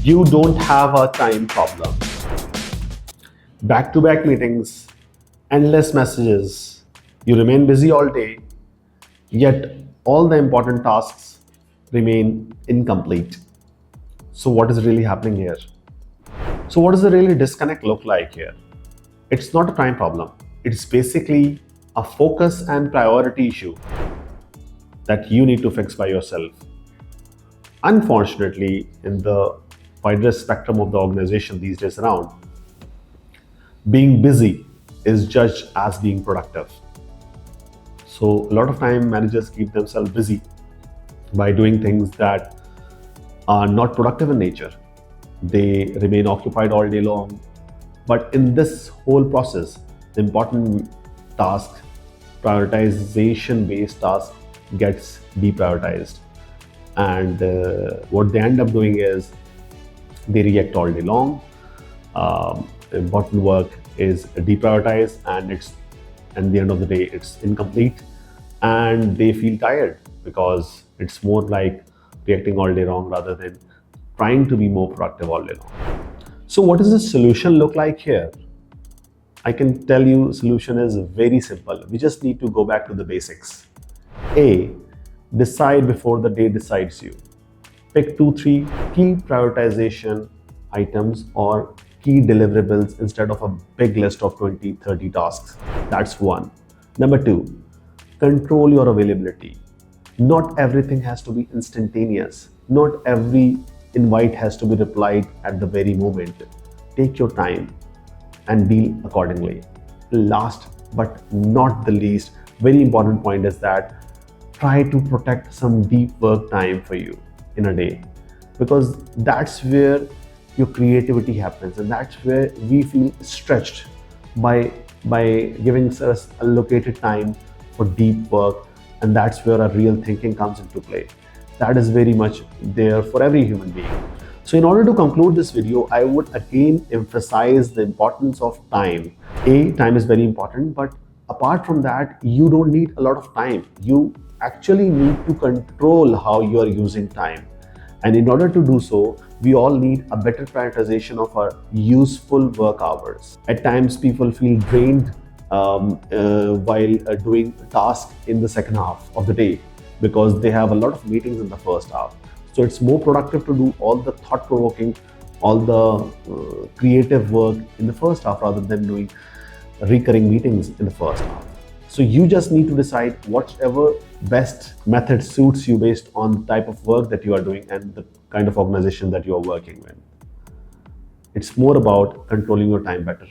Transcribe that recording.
You don't have a time problem. Back-to-back meetings, endless messages. You remain busy all day, yet all the important tasks remain incomplete. So what is really happening here? So what does the really disconnect look like here? It's not a time problem. It's basically a focus and priority issue that you need to fix by yourself. Unfortunately, in the wider spectrum of the organization these days around, being busy is judged as being productive. So a lot of time managers keep themselves busy by doing things that are not productive in nature. They remain occupied all day long. But in this whole process, the important task, prioritization-based task, gets deprioritized. And what they end up doing is they react all day long. Important work is deprioritized, and at the end of the day, it's incomplete, and they feel tired because it's more like reacting all day long rather than trying to be more productive all day long. So what does the solution look like here? I can tell you solution is very simple. We just need to go back to the basics. A, decide before the day decides you. Pick 2-3 key prioritization items or key deliverables instead of a big list of 20-30 tasks. That's one. Number 2, control your availability. Not everything has to be instantaneous. Not every invite has to be replied at the very moment. Take your time and deal accordingly. Last but not the least, very important point is that try to protect some deep work time for you in a day, because that's where your creativity happens, and that's where we feel stretched by giving us allocated time for deep work, and that's where our real thinking comes into play. That is very much there for every human being. So in order to conclude this video, I would again emphasize the importance of time. Time is very important, but apart from that, you don't need a lot of time. You actually need to control how you are using time. And in order to do so, we all need a better prioritization of our useful work hours. At times, people feel drained while doing tasks in the second half of the day because they have a lot of meetings in the first half. So it's more productive to do all the thought-provoking, all the creative work in the first half rather than doing recurring meetings in the first half. So you just need to decide whatever best method suits you based on the type of work that you are doing and the kind of organization that you are working with. It's more about controlling your time better.